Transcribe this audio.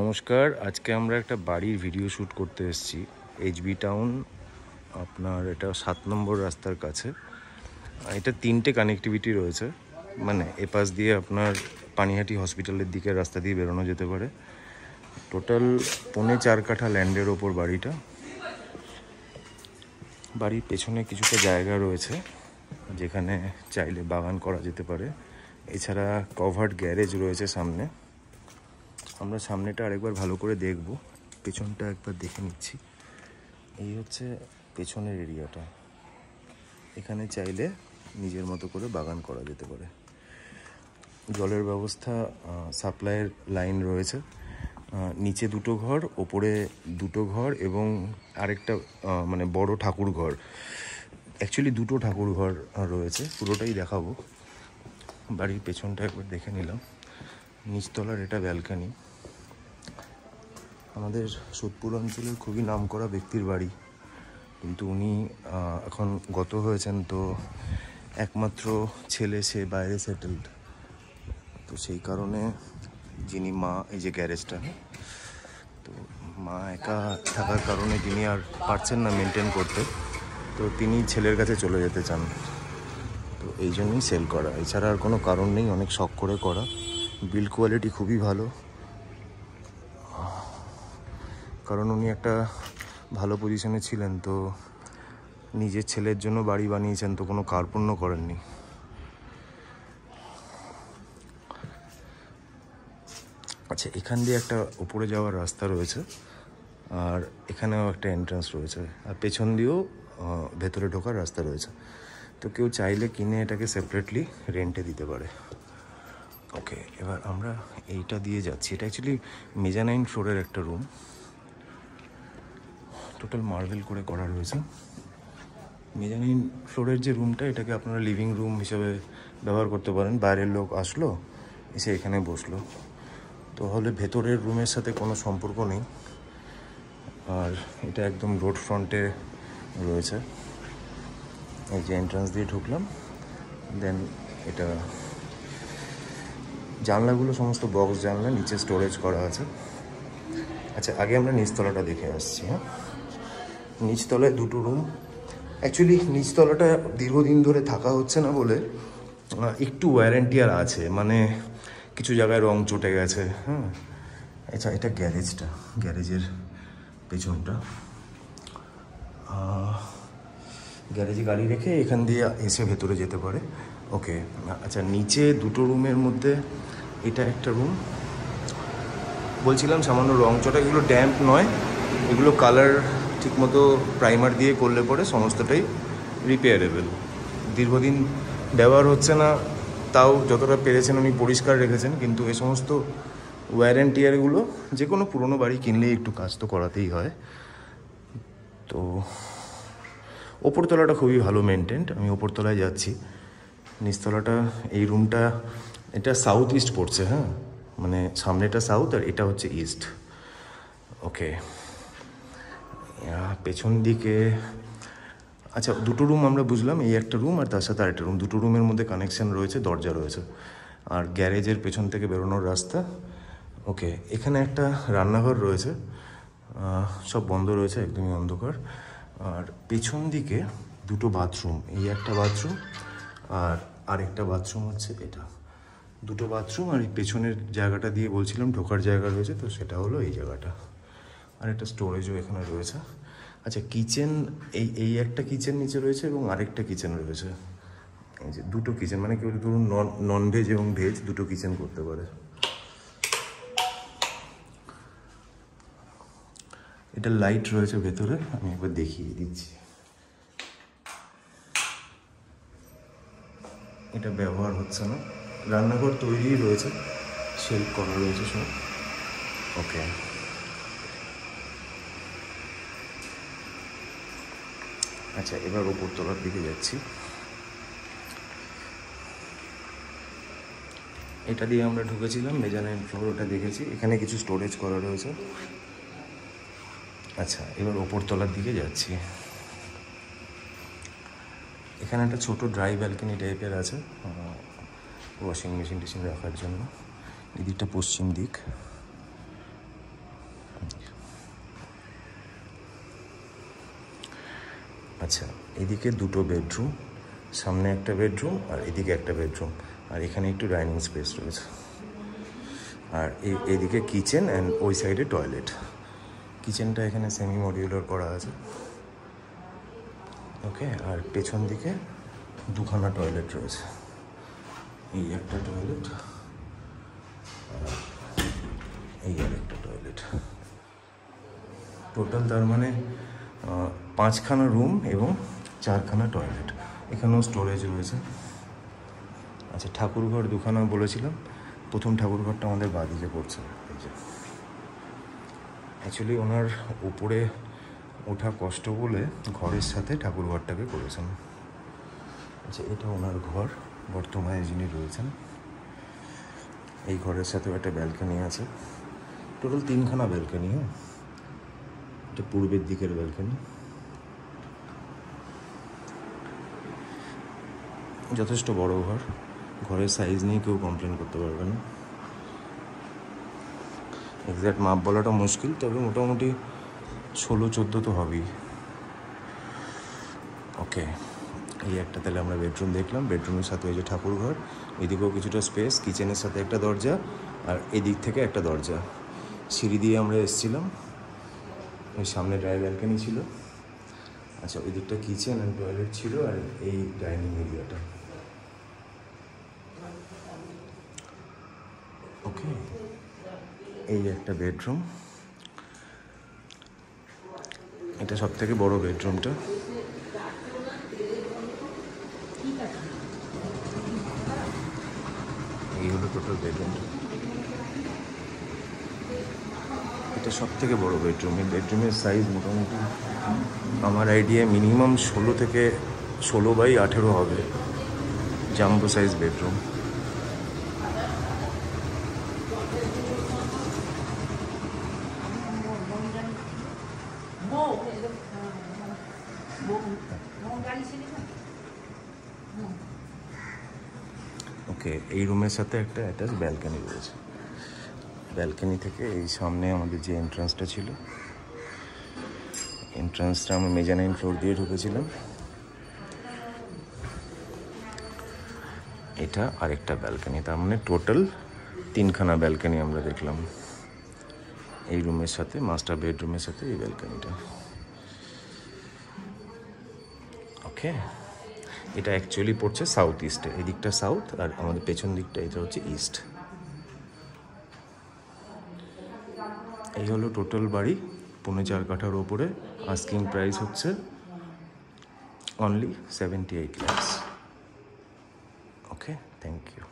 নমস্কার, আজকে আমরা একটা বাড়ির ভিডিও শ্যুট করতে এসেছি এইচবি টাউন। আপনার এটা 7 নম্বর রাস্তার কাছে। এটা 3টে কানেক্টিভিটি রয়েছে, মানে এপাশ দিয়ে আপনার পানিহাটি হসপিটালের দিকে রাস্তা দিয়ে বেরোনো যেতে পারে। টোটাল 4.25 কাঠা ল্যান্ডের ওপর বাড়িটা। বাড়ির পেছনে কিছুটা জায়গা রয়েছে যেখানে চাইলে বাগান করা যেতে পারে। এছাড়া কভার্ড গ্যারেজ রয়েছে সামনে। আমরা সামনেটা আরেকবার ভালো করে দেখব, পেছনটা একবার দেখে নিচ্ছি। এই হচ্ছে পেছনের এরিয়াটা। এখানে চাইলে নিজের মতো করে বাগান করা যেতে পারে। জলের ব্যবস্থা, সাপ্লাইয়ের লাইন রয়েছে। নিচে 2টো ঘর, ওপরে 2টো ঘর এবং আরেকটা মানে বড় ঠাকুর ঘর। অ্যাকচুয়ালি 2টো ঠাকুর ঘর রয়েছে, পুরোটাই দেখাবো। বাড়ির পেছনটা একবার দেখে নিলাম। নিচতলার এটা ব্যালকানি। আমাদের সোদপুর অঞ্চলের খুবই নামকরা ব্যক্তির বাড়ি, কিন্তু উনি এখন গত হয়েছেন। তো একমাত্র ছেলে, সে বাইরে সেটেলড। তো সেই কারণে যিনি মা, এই যে গ্যারেজটা, তো মা একা থাকার কারণে তিনি আর পারছেন না মেনটেন করতে। তো তিনি ছেলের কাছে চলে যেতে চান। তো এই জন্যই সেল করা, এছাড়া আর কোনো কারণ নেই। অনেক শখ করে করা। বিল্ড কোয়ালিটি খুবই ভালো, কারণ উনি একটা ভালো পজিশনে ছিলেন। তো নিজের ছেলের জন্য বাড়ি বানিয়েছেন, তো কোনো কার্পণ্য করেননি। আচ্ছা, এখান দিয়ে একটা উপরে যাওয়ার রাস্তা রয়েছে, আর এখানেও একটা এন্ট্রান্স রয়েছে, আর পেছন দিয়েও ভেতরে ঢোকার রাস্তা রয়েছে। তো কেউ চাইলে কিনে এটাকে সেপারেটলি রেন্টে দিতে পারে। ওকে, এবার আমরা এইটা দিয়ে যাচ্ছি। এটা অ্যাকচুয়ালি মেজানাইন ফ্লোরের একটা রুম, টোটাল মার্বেল করে করা রয়েছে। মেজানাইন ফ্লোরের যে রুমটা, এটাকে আপনারা লিভিং রুম হিসেবে ব্যবহার করতে পারেন। বাইরের লোক আসলো, এসে এখানে বসলো, তো হলে ভেতরের রুমের সাথে কোনো সম্পর্ক নেই। আর এটা একদম রোড ফ্রন্টে রয়েছে। এই যে এন্ট্রান্স দিয়ে ঢুকলাম, দেন এটা জানলাগুলো সমস্ত বক্স জানলা, নিচে স্টোরেজ করা আছে। আচ্ছা, আগে আমরা নিচতলাটা দেখে আসছি। হ্যাঁ, নিচতলায় 2টো রুম। অ্যাকচুয়ালি নিচতলাটা দীর্ঘদিন ধরে থাকা হচ্ছে না বলে একটু ওয়ারেন্টি আর আছে, মানে কিছু জায়গায় রং চটে গেছে। হ্যাঁ, আচ্ছা, এটা গ্যারেজটা, গ্যারেজের পেছনটা। গ্যারেজে গাড়ি রেখে এখান দিয়ে এসে ভেতরে যেতে পারে। ওকে, আচ্ছা, নিচে 2টো রুমের মধ্যে এটা একটা রুম। বলছিলাম সামান্য রং চটা, এগুলো ড্যাম্প নয়, এগুলো কালার ঠিকমতো প্রাইমার দিয়ে করলে পরে সমস্তটাই রিপেয়ারেবল। দীর্ঘদিন ব্যবহার হচ্ছে না, তাও যতটা পেরেছেন উনি পরিষ্কার রেখেছেন। কিন্তু এই সমস্ত ওয়ারেন্টিয়ারগুলো যে কোনো পুরনো বাড়ি কিনলেই একটু কাজ তো করাতেই হয়। তো ওপরতলাটা খুবই ভালো মেনটেন্ড। আমি ওপরতলায় যাচ্ছি। নিচতলাটা, এই রুমটা, এটা সাউথ ইস্ট পড়ছে। হ্যাঁ, মানে সামনেটা সাউথ আর এটা হচ্ছে ইস্ট। ওকে, পেছন দিকে আচ্ছা 2টো রুম আমরা বুঝলাম। এই একটা রুম আর তার সাথে আরেকটা রুম। 2টো রুমের মধ্যে কানেকশান রয়েছে, দরজা রয়েছে, আর গ্যারেজের পেছন থেকে বেরোনোর রাস্তা। ওকে, এখানে একটা রান্নাঘর রয়েছে, সব বন্ধ রয়েছে, একদমই অন্ধকার। আর পেছন দিকে 2টো বাথরুম, এই একটা বাথরুম আর আরেকটা বাথরুম হচ্ছে এটা। 2টো বাথরুম, আর এই পেছনের জায়গাটা দিয়ে বলছিলাম ঢোকার জায়গা রয়েছে, তো সেটা হলো এই জায়গাটা। আর একটা স্টোরেজও এখানে রয়েছে। আচ্ছা, কিচেন, এই একটা কিচেন নিচে রয়েছে এবং আরেকটা কিচেন রয়েছে। এই যে 2টো কিচেন, মানে কেউ ধরুন নন ভেজ এবং ভেজ 2টো কিচেন করতে পারে। এটা লাইট রয়েছে ভেতরে, আমি একবার দেখিয়ে দিচ্ছি। এটা ব্যবহার হচ্ছে না। রান্নাঘর তৈরি রয়েছে, শেল্ফ করা রয়েছে সব। ওকে, আচ্ছা, এবার ওপরতলার দিকে যাচ্ছি। এটা দিয়ে আমরা ঢুকেছিলাম, মেজানাইন ফ্লোর, ওটা দেখেছি। এখানে কিছু স্টোরেজ করা রয়েছে। আচ্ছা, এবার ওপরতলার দিকে যাচ্ছি। এখানে একটা ছোট ড্রাই ব্যালকনি টাইপের আছে, ওয়াশিং মেশিন টেশিন রাখার জন্য। এদিকটা পশ্চিম দিক। আচ্ছা, এদিকে দুটো বেডরুম, সামনে একটা বেডরুম আর এদিকে একটা বেডরুম, আর এখানে একটু ডাইনিং স্পেস রয়েছে। আর এইদিকে কিচেন অ্যান্ড ওই সাইডে টয়লেট। কিচেনটা এখানে সেমি মডিউলার করা আছে। ওকে, আর পেছন দিকে দুখানা টয়লেট রয়েছে। এই একটা টয়লেট, এই আর একটা টয়লেট। টোটাল তার মানে 5খানা রুম এবং 4খানা টয়লেট। এখানেও স্টোরেজ রয়েছে। আচ্ছা, ঠাকুরঘর দুখানা বলেছিলাম। প্রথম ঠাকুরঘরটা আমাদের বাঁদিকে পড়ছে। এই যে অ্যাকচুয়ালি ওনার উপরে ওঠা কষ্ট বলে ঘরের সাথে ঠাকুরঘরটাকে করেছেন। আচ্ছা, এটা ওনার ঘর, বর্তমানে যিনি রয়েছেন। এই ঘরের সাথেও একটা ব্যালকনি আছে। টোটাল 3খানা ব্যালকনি। হ্যাঁ, এটা পূর্বের দিকের ব্যালকনি। যথেষ্ট বড় ঘর, ঘরের সাইজ নিয়ে কেউ কমপ্লেন করতে পারবে না। এক্স্যাক্ট মাপ বলাটা মুশকিল, তবে মোটামুটি 16-14 তো হবেই। ওকে, এই একটা তাহলে আমরা বেডরুম দেখলাম। বেডরুমের সাথে ওই যে ঠাকুরঘর, এদিকেও কিছুটা স্পেস, কিচেনের সাথে একটা দরজা, আর এদিক থেকে একটা দরজা। সিঁড়ি দিয়ে আমরা এসেছিলাম, ওই সামনে ড্রাই ব্যালকনি ছিল। আচ্ছা, ওই দিকটা কিচেন অ্যান্ড টয়লেট ছিল, আর এই ডাইনিং এরিয়াটা। ওকে, এই একটা বেডরুম। এটা সব থেকে বড় বেডরুমটা। এই হলো টোটাল বেডরুমটা। এটা সব থেকে বড় বেডরুম। এই বেডরুমের সাইজ মোটামুটি আমার আইডিয়া মিনিমাম 16 থেকে 16x18 হবে। Jumbo size bedroom. ওকে, এই রুমের সাথে একটা অ্যাটাচ ব্যালকনি রয়েছে। ব্যালকনি থেকে এই সামনে আমাদের যে এন্ট্রান্সটা ছিল, এন্ট্রান্সটা আমরা মেজানাইন ফ্লোর দিয়ে ঢুকেছিলাম। এটা আরেকটা ব্যালকনি, তার মানে টোটাল 3খানা ব্যালকনি আমরা দেখলাম। এই রুমের সাথে, মাস্টার বেডরুমের সাথে এই ব্যালকনিটা। ওকে, এটা অ্যাকচুয়ালি পড়ছে সাউথ ইস্টে। এই দিকটা সাউথ, আর আমাদের পেছন দিকটা এটা হচ্ছে ইস্ট। এই হলো টোটাল বাড়ি, 4.25 কাঠার ওপরে। আস্কিং প্রাইস হচ্ছে only 78 lakhs। Okay, thank you.